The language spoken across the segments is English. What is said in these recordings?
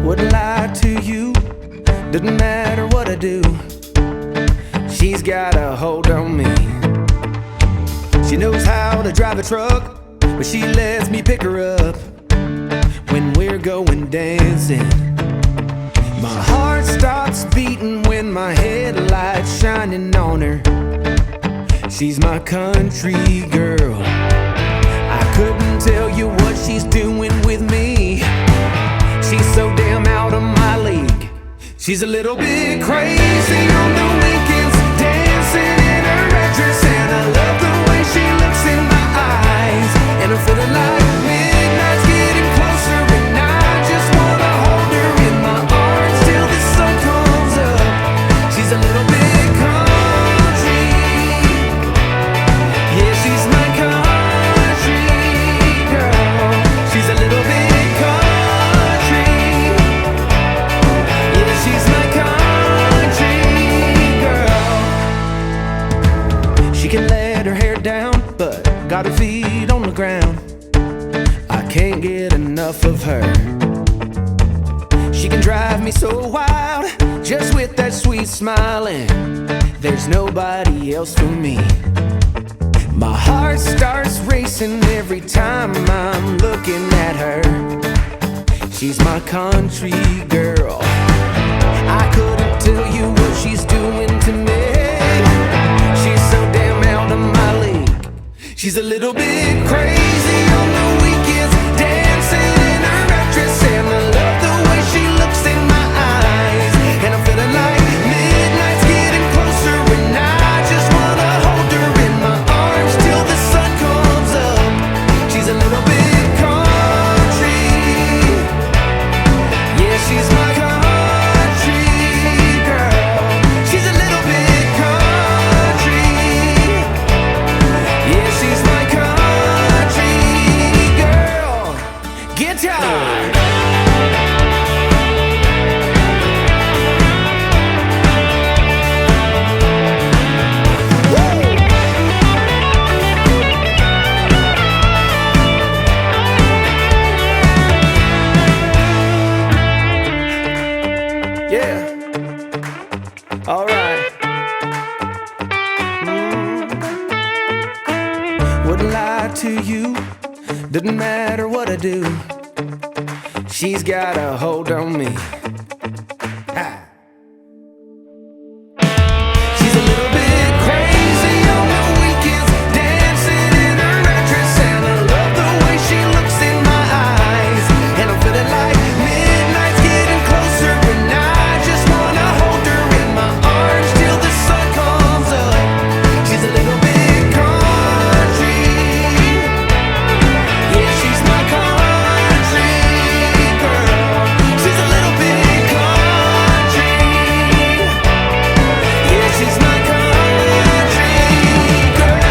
Wouldn't lie to you, doesn't matter what I do. She's got a hold on me. She knows how to drive a truck, but she lets me pick her up when we're going dancing. My heart stops beating when my headlights shining on her. She's my country girl. I couldn't tell you what she's doing with me. She's so damn out of my league. She's a little bit crazy on the weekends, dancing in her red dress, and I love the way she looks in my eyes. And I'm feeling like midnight's getting closer, and I just wanna hold her in my arms till the sun comes up. She's a little bit country, yeah, she's my country girl. She's a little bit she can let her hair down, but got her feet on the ground. I can't get enough of her. She can drive me so wild, just with that sweet always smiling. There's nobody else for me. My heart starts racing every time I'm looking at her. She's my country girl. I couldn't tell you what she's doing to me. She's so damn out of my league. She's a little bit crazy on the weekends, dancing in her red dress, and I love the way she looks in my eyes. And I'm feeling like midnight's getting closer, and I just wanna hold her in my arms till the sun comes up. She's a little bit country. Yeah, she's my country girl. She's a little bit country. Yeah, she's my country girl. Guitar. Yeah. All right. Wouldn't lie to you. Doesn't matter what I do. She's got a hold on me. Ha. She's a little bit crazy on the weekends, dancing in her red dress, and I love the way she looks in my eyes. And I'm feeling like midnight's getting closer, and I just wanna hold her in my arms till the sun comes up. She's a little bit country. Yeah, she's my country girl. She's a little bit country. Yeah, she's my country girl.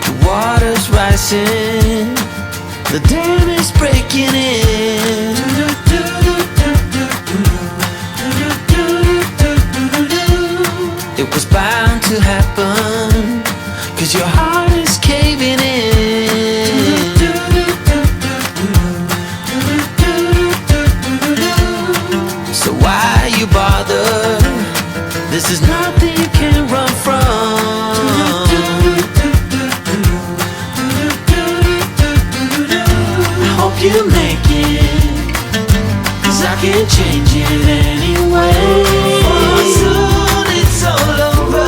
The water's rising, the dam is breaking in. It was bound to happen, 'cause your heart is caving in. So why you bother? This is nothing you can run from. I hope you make it, 'cause I can't change it anyway. For soon it's all over.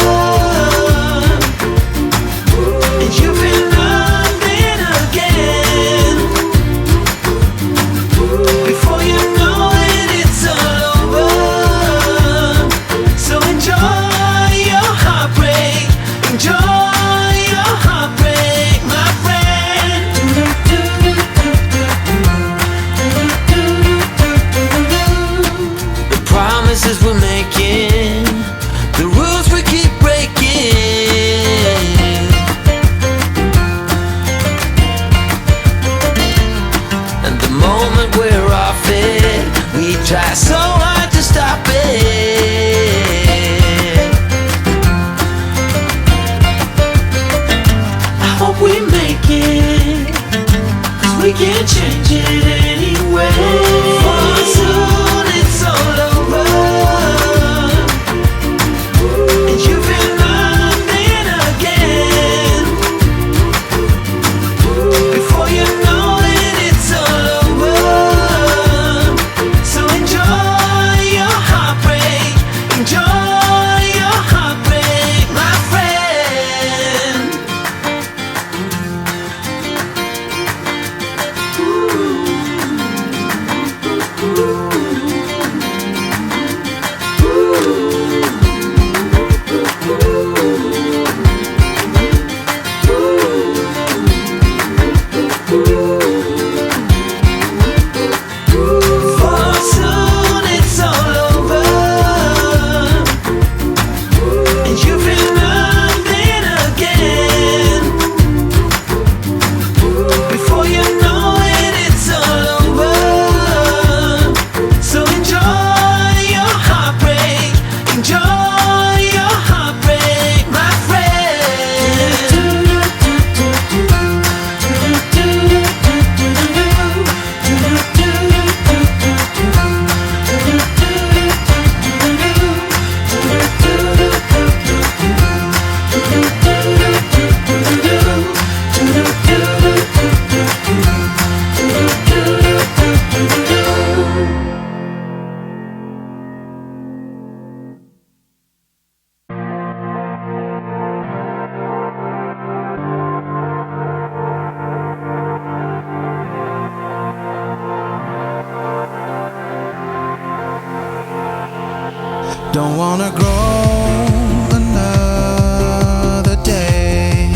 Don't wanna grow another day,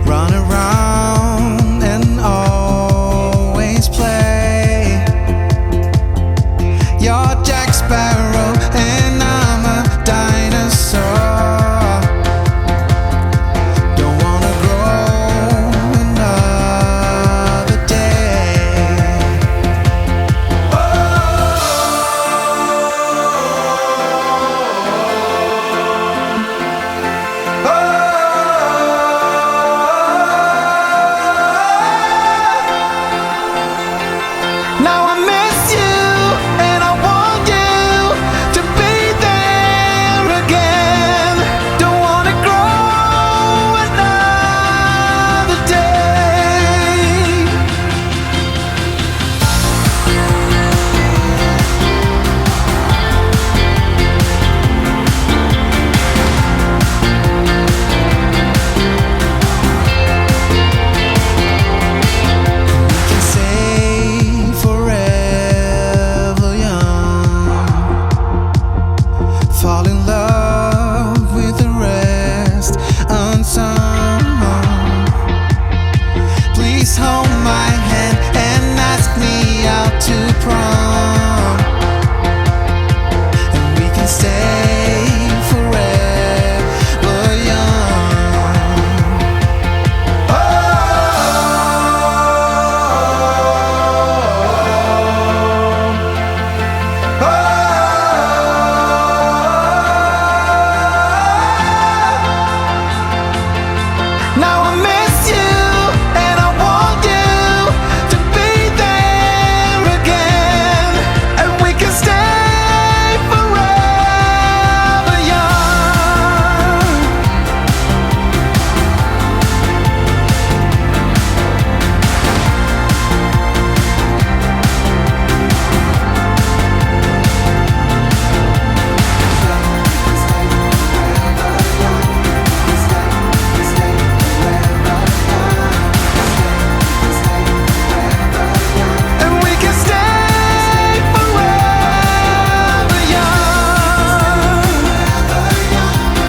run around and always play. You're Jack Sparrow.